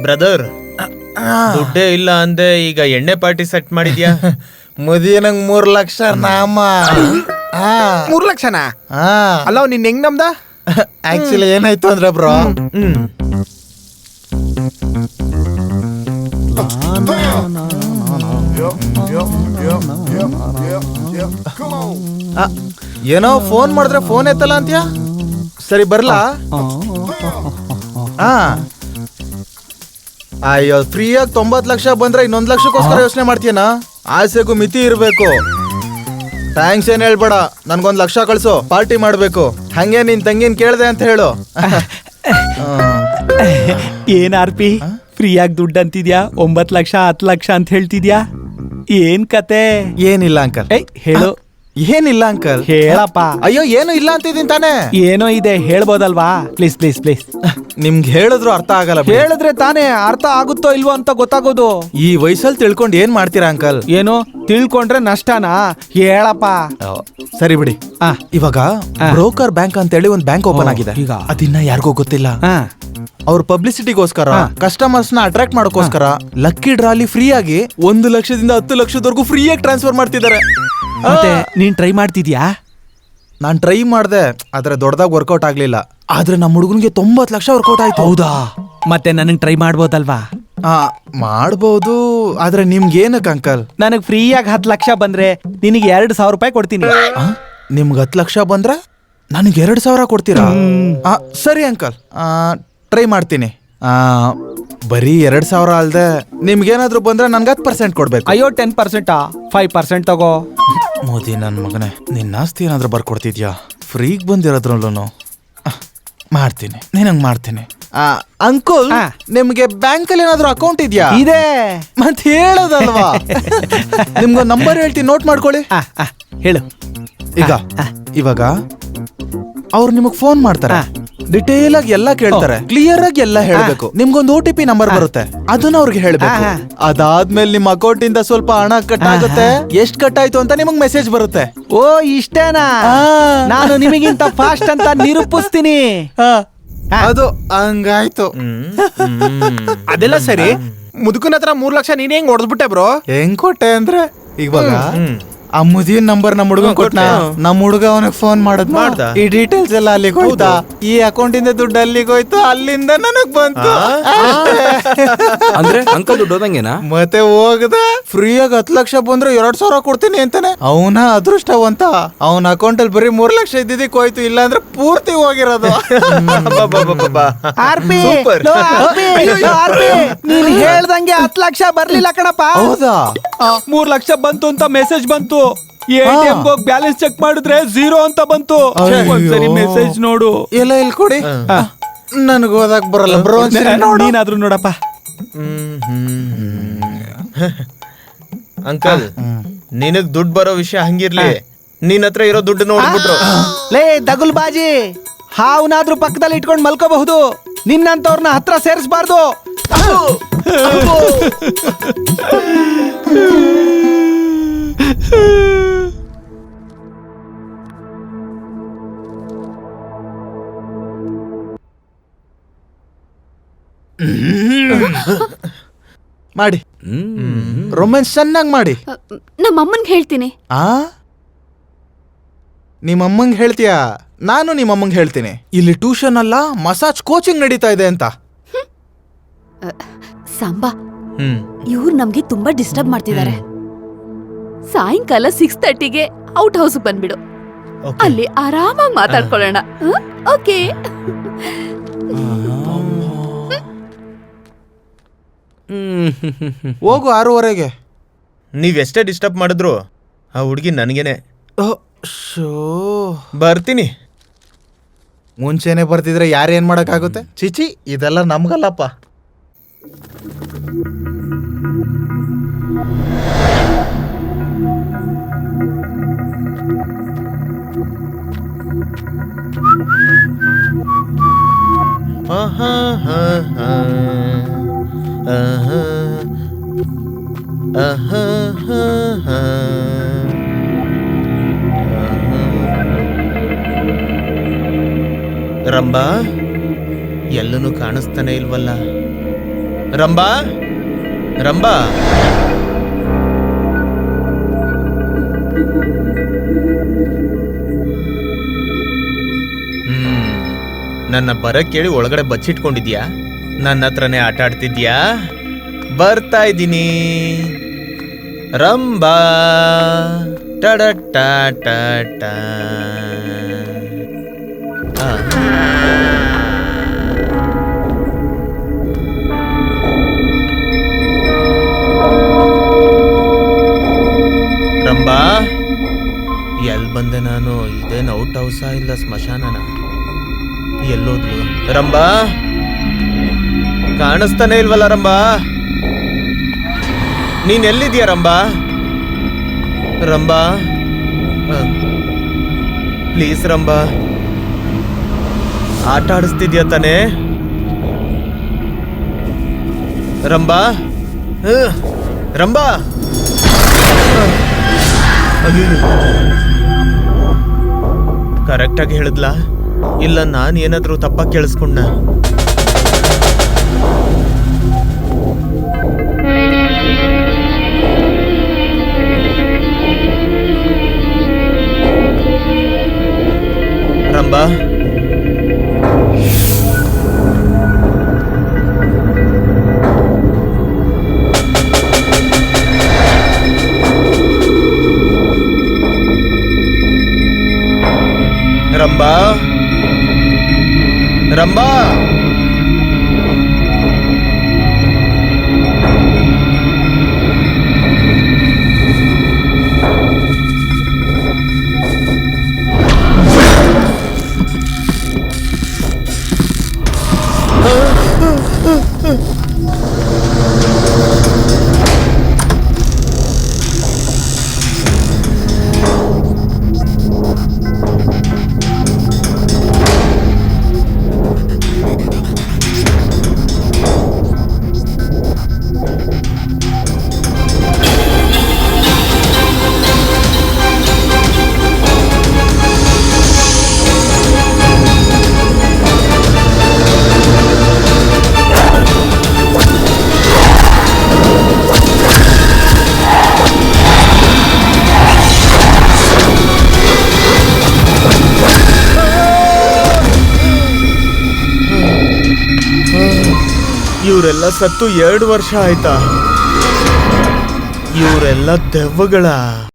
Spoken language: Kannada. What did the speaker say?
ಬ್ರದರ್, ದುಡ್ಡೇ ಇಲ್ಲ ಅಂದೆ, ಈಗ ಎಣ್ಣೆ ಪಾರ್ಟಿ ಸೆಟ್ ಮಾಡಿದ್ಯಾ? ಮದುವೆ ನಂಗೆ 3 ಲಕ್ಷ ನಾಮ. 3 ಲಕ್ಷನಾ? ಅಲ್ಲ ನಿನ್ ಹೆಂಗ್ ನಮ್ದ? ಆಕ್ಚುಲಿ ಏನಾಯ್ತು ಅಂದ್ರೆ ಬ್ರೋ, ಏನೋ ಫೋನ್ ಮಾಡಿದ್ರೆ ಫೋನ್ ಎತ್ತಲ್ಲ ಅಂತ್ಯಾ? ಸರಿ ಬರ್ಲಾ? ಅಯ್ಯೋ, ಫ್ರೀಯಾಗಿ 90 ಲಕ್ಷ ಬಂದ್ರೆ ಇನ್ನೊಂದು ಲಕ್ಷಕ್ಕೋಸ್ಕರ ಯೋಚನೆ ಮಾಡ್ತೀಯನಾ? ಆಸೆಗೂ ಮಿತಿ ಇರ್ಬೇಕು. ಥ್ಯಾಂಕ್ಸ್ ಏನ್ ಹೇಳ್ಬೇಡ, ನನ್ಗೊಂದ್ ಲಕ್ಷ ಕಳ್ಸು, ಪಾರ್ಟಿ ಮಾಡ್ಬೇಕು. ಹಂಗೆ ನಿನ್ ತಂಗಿನ್ ಕೇಳ್ದೆ ಅಂತ ಹೇಳು. ಏನ್ ಆರ್ಪಿ, ಫ್ರೀಯಾಗಿ ದುಡ್ಡು ಅಂತಿದ್ಯಾ? 9 ಲಕ್ಷ 10 ಲಕ್ಷ ಅಂತ ಹೇಳ್ತಿದ್ಯಾ? ಏನ್ ಕತೆ? ಏನಿಲ್ಲ ಅಂಕಲ್. ಹೇಳು. ಏನಿಲ್ಲ ಅಂಕಲ್, ಹೇಳಪ್ಪ. ಅಯ್ಯೋ, ಏನು ಇಲ್ಲ ಅಂತಿದ್ದೀನಿ ತಾನೇ. ಏನೋ ಇದೆ, ಹೇಳ್ಬೋದಲ್ವಾ? Please please please. ನಿಮ್ಗೆ ಹೇಳಿದ್ರು ಅರ್ಥ ಆಗಲ್ಲ. ಹೇಳಿದ್ರೆ ತಾನೇ ಅರ್ಥ ಆಗುತ್ತೋ ಇಲ್ವೋ ಅಂತ ಗೊತ್ತಾಗೋದು. ಈ ವಯಸ್ಸಲ್ಲಿ ತಿಳ್ಕೊಂಡು ಏನ್ ಮಾಡ್ತೀರಾ ಅಂಕಲ್? ಏನು ತಿಳ್ಕೊಂಡ್ರೆ ನಷ್ಟನಾ? ಹೇಳಪ್ಪ. ಸರಿ ಬಿಡಿ. ಇವಾಗ ಬ್ರೋಕರ್ ಬ್ಯಾಂಕ್ ಅಂತ ಹೇಳಿ ಒಂದ್ ಬ್ಯಾಂಕ್ ಓಪನ್ ಆಗಿದೆ. ಈಗ ಅದಿನ್ನ ಯಾರಿಗೂ ಗೊತ್ತಿಲ್ಲ. ಅವ್ರ ಪಬ್ಲಿಸಿಟಿಗೋಸ್ಕರ, ಕಸ್ಟಮರ್ಸ್ ನ ಅಟ್ರಾಕ್ಟ್ ಮಾಡೋಕೋಸ್ಕರ ಲಕ್ಕಿ ಡ್ರಾಲಿ ಫ್ರೀ ಆಗಿ 1 ಲಕ್ಷದಿಂದ 10 ಲಕ್ಷದವರೆಗೂ ಫ್ರೀಯಾಗಿ ಟ್ರಾನ್ಸ್ಫರ್ ಮಾಡ್ತಿದ್ದಾರೆ. ಮತ್ತೆ ನೀನ್ ಟ್ರೈ ಮಾಡ್ತಿದ್ಯಾ? ನಾನ್ ಟ್ರೈ ಮಾಡ್ದೆ, ಆದ್ರೆ ದೊಡ್ಡದಾಗಿ ವರ್ಕೌಟ್ ಆಗ್ಲಿಲ್ಲ. ಆದ್ರೆ ನಮ್ಮ ಹುಡುಗನ್ಗೆ 90 ಲಕ್ಷ ವರ್ಕೌಟ್ ಆಯ್ತು. ಹೌದಾ? ಮತ್ತೆ ನನಗ್ ಟ್ರೈ ಮಾಡ್ಬೋದಲ್ವಾ? ಮಾಡ್ಬೋದು, ಆದ್ರೆ ನಿಮ್ಗೆ ಏನಕ್ಕೆ ಅಂಕಲ್? ನನಗ್ ಫ್ರೀಯಾಗಿ 10 ಲಕ್ಷ ಬಂದ್ರೆ ನಿನಗೆ 2,000 ರೂಪಾಯಿ ಕೊಡ್ತೀನಿ. ನಿಮ್ಗೆ 10 ಲಕ್ಷ ಬಂದ್ರೆ ನನಗೆ 2,000 ಕೊಡ್ತೀರಾ? ಸರಿ ಅಂಕಲ್, ಟ್ರೈ ಮಾಡ್ತೀನಿ. ಬರೀ 2,000 ಅಲ್ದೆ ನಿಮ್ಗೇನಾದ್ರು ಬಂದ್ರೆ ನನ್ಗೆ 10% ಕೊಡ್ಬೇಕು. ಅಯ್ಯೋ, 10%? 5% ತಗೋ. ಮೋದಿ ನನ್ ಮಗನೇ, ನಿನ್ನ ಆಸ್ತಿ ಏನಾದ್ರು ಬರ್ಕೊಡ್ತಿದ್ಯಾ? ಫ್ರೀಗ್ ಬಂದಿರೋದ್ರಲ್ಲೂ ಮಾಡ್ತೀನಿ, ನೀನಂಗ್ ಮಾಡ್ತೀನಿ. ಅಂಕಲ್, ನಿಮ್ಗೆ ಬ್ಯಾಂಕಲ್ಲಿ ಏನಾದ್ರು ಅಕೌಂಟ್ ಇದೆಯಾ? ಇದೆ. ಮತ್ ಹೇಳೋದಲ್ವಾ? ನಿಮ್ಗೊಂದು ನಂಬರ್ ಹೇಳ್ತೀನಿ, ನೋಟ್ ಮಾಡ್ಕೊಳ್ಳಿ. ಹೇಳು. ಇವಾಗ ಅವ್ರು ನಿಮಗ್ ಫೋನ್ ಮಾಡ್ತಾರೆ, ಡಿಟೇಲ್ ಆಗಿ ಎಲ್ಲ ಕೇಳ್ತಾರೆ, ಕ್ಲಿಯರ್ ಆಗಿ ಎಲ್ಲ ಹೇಳ್ಬೇಕು. ನಿಮ್ಗೊಂದು OTP ನಂಬರ್ ಬರುತ್ತೆ, ಅದನ್ನ ಅವ್ರಿಗೆ ಹೇಳ್ಬೇಕು. ಅದಾದ್ಮೇಲೆ ನಿಮ್ ಅಕೌಂಟ್ ಇಂದ ಸ್ವಲ್ಪ ಹಣ ಕಟ್ ಆಗುತ್ತೆ. ಎಷ್ಟ್ ಕಟ್ ಆಯ್ತು ಅಂತ ನಿಮಗ್ ಮೆಸೇಜ್ ಬರುತ್ತೆ. ಓ, ಇಷ್ಟೇನಾ? ನಾನು ನಿಮಗಿಂತ ಫಾಸ್ಟ್ ಅಂತ ನಿರೂಪಿಸ್ತೀನಿ. ಅದು ಹಂಗಾಯ್ತು. ಅದೆಲ್ಲ ಸರಿ, ಮುದುಕನ ಹತ್ರ 3 ಲಕ್ಷ ನೀನ್ ಹೆಂಗ್ ಹೊಡೆದ್ಬಿಟ್ಟೆ ಬ್ರೋ? ಹೆಂಗ್ ಕೊಟ್ಟೆ ಅಂದ್ರೆ, ಇವಾಗ ಆ ಮುದಿನ ನಂಬರ್ ನಮ್ಮ ಹುಡುಗ ಕೊಟ್ಟ, ನಮ್ಮ ಹುಡುಗ ಅವನಿಗೆ ಫೋನ್ ಮಾಡ್ದ. ಈ ಡೀಟೇಲ್ಸ್ ಎಲ್ಲ ಅಲ್ಲಿಗೆ ಹೋಯ್ತಾ, ಈ ಅಕೌಂಟ್ ಇಂದ ದುಡ್ಡು ಅಲ್ಲಿಗೆ ಹೋಯ್ತು, ಅಲ್ಲಿಂದ ನನಗ್ ಬಂತು. ಅಂದ್ರೆ ಅಂಕಲ್ ದುಡ್ಡು ಹೋದಂಗೆನಾ? ಮತ್ತೆ ಹೋಗದ ಫ್ರೀಯಾಗಿ 10 ಲಕ್ಷ ಬಂದ್ರೆ 2,000 ಕೊಡ್ತೀನಿ ಅಂತಾನೆ. ಅವನ ಅದೃಷ್ಟವಂತ, ಅವನ ಅಕೌಂಟ್ ಅಲ್ಲಿ ಬರೀ 3 ಲಕ್ಷ ಇದ್ದಿದ್ದಕ್ಕೆ ಹೋಯ್ತು, ಇಲ್ಲ ಅಂದ್ರೆ ಪೂರ್ತಿ ಹೋಗಿರೋದು. ನೀನ್ ಹೇಳ್ದಂಗೆ 10 ಲಕ್ಷ ಬರ್ಲಿಲ್ಲ ಕಣಪ್ಪ. ಹೌದಾ? 3 ಲಕ್ಷ ಬಂತು ಅಂತ ಮೆಸೇಜ್ ಬಂತು. ATM ಹೋಗಿ ಬ್ಯಾಲೆನ್ಸ್ ಚೆಕ್ ಮಾಡಿದ್ರೆ 0 ಅಂತ ಬಂತು. ಒಂದ್ಸರಿ ಮೆಸೇಜ್ ನೋಡು. ಎಲ್ಲ ಇಲ್ಲಿ ಕೊಡಿ, ನನಗೆ ಓದಕ್ ಬರಲ್ಲ ಬ್ರೋ. ನೀನಾದ್ರೂ ನೋಡಪ್ಪ. ಅಂಕಲ್, ನಿನಗ್ ದುಡ್ಡು ಬರೋ ವಿಷಯ ಹಂಗಿರ್ಲಿ, ನಿನ್ ಹತ್ರ ಇರೋ ದುಡ್ಡು ನೋಡ್ಬಿಟ್ರು. ಲೇ ದಗುಲ್ ಬಾಜಿ, ಹಾವನಾದ್ರೂ ಪಕ್ಕದಲ್ಲಿ ಇಟ್ಕೊಂಡು ಮಲ್ಕೋಬಹುದು, ನಿನ್ನಂತವ್ರನ್ನ ಹತ್ರ ಸೇರಿಸಬಾರ್ದು. ಮಾಡಿ, ರೊಮ್ಯಾನ್ಸ್ ಚೆನ್ನಾಗಿ ಮಾಡಿ. ನಮ್ಮಮ್ಮನ್ಗೆ ಹೇಳ್ತೀನಿ. ನಿಮ್ಮಮ್ಮಂಗೆ ಹೇಳ್ತೀಯಾ? ನಾನು ನಿಮ್ಮಮ್ಮಂಗೆ ಹೇಳ್ತೀನಿ, ಇಲ್ಲಿ ಟ್ಯೂಷನ್ ಅಲ್ಲ ಮಸಾಜ್ ಕೋಚಿಂಗ್ ನಡೀತಾ ಇದೆ ಅಂತ. ಸಾಂಬಾ, ಇವ್ರು ನಮ್ಗೆ ತುಂಬಾ ಡಿಸ್ಟರ್ಬ್ ಮಾಡ್ತಿದ್ದಾರೆ. ಸಾಯಂಕಾಲ 6:30ಗೆ ಔಟ್ ಹೌಸ್ ಬಂದ್ಬಿಡು, ಅಲ್ಲಿ ಆರಾಮಾಗಿ ಮಾತಾಡ್ಕೊಳ್ಳೋಣ. ಓಕೆ? ಹೋಗು 6:30ಗೆ. ನೀವೆಷ್ಟೇ ಡಿಸ್ಟರ್ಬ್ ಮಾಡಿದ್ರು ಆ ಹುಡುಗಿ ನನಗೇನೆ. ಬರ್ತೀನಿ. ಮುಂಚೆನೆ ಬರ್ತಿದ್ರೆ ಯಾರೇನ್ ಮಾಡಕ್ಕಾಗುತ್ತೆ? ಚಿಚಿ, ಇದೆಲ್ಲ ನಮ್ಗಲ್ಲಪ್ಪ. ರಂಬಾ, ಎಲ್ಲೂ ಕಾಣಿಸ್ತಾನೆ ಇಲ್ವಲ್ಲ? ರಂಬಾ ರಂಬಾ ನನ್ನ ಬರ ಕೇಳಿ ಒಳಗಡೆ ಬಚ್ಚಿಟ್ಕೊಂಡಿದ್ಯಾ? ನನ್ನ ಹತ್ರನೇ ಆಟ ಆಡ್ತಿದ್ಯಾ? ಬರ್ತಾ ಇದ್ದೀನಿ ರಂಬಾ ಟಡ ಟಾ ಟಾ ಟಾ. ಆ. ರಂಬಾ ಎಲ್ ಬಂದೆ ನಾನು? ಇದೇನು ಔಟ್ ಹೌಸಾ ಇಲ್ಲ ಸ್ಮಶಾನನ? ಎಲ್ಲೋದ್ಲು ರಂಬಾ? ಕಾಣಿಸ್ತಾನೆ ಇಲ್ವಲ್ಲ ರಂಬಾ? ನೀನ್ ಎಲ್ಲಿದ್ಯಾ ರಂಬಾ? ರಂಬಾ ಪ್ಲೀಸ್ ರಂಬಾ, ಆಟ ಆಡಿಸ್ತಿದ್ಯಾ ತಾನೇ ರಂಬಾ? ರಂಬಾ ಕರೆಕ್ಟಾಗಿ ಹೇಳಿದ್ಲಾ ಇಲ್ಲ ನಾನು ಏನಾದ್ರೂ ತಪ್ಪಾಗಿ ಕೇಳಿಸ್ಕೊಂಡ? ರಂಬಾ ರಂಬಾ ರಂಬಾ ಇವರೆಲ್ಲ ಸತ್ತು 2 ವರ್ಷ ಆಯ್ತಾ? ಇವರೆಲ್ಲ ದೆವ್ವಗಳ?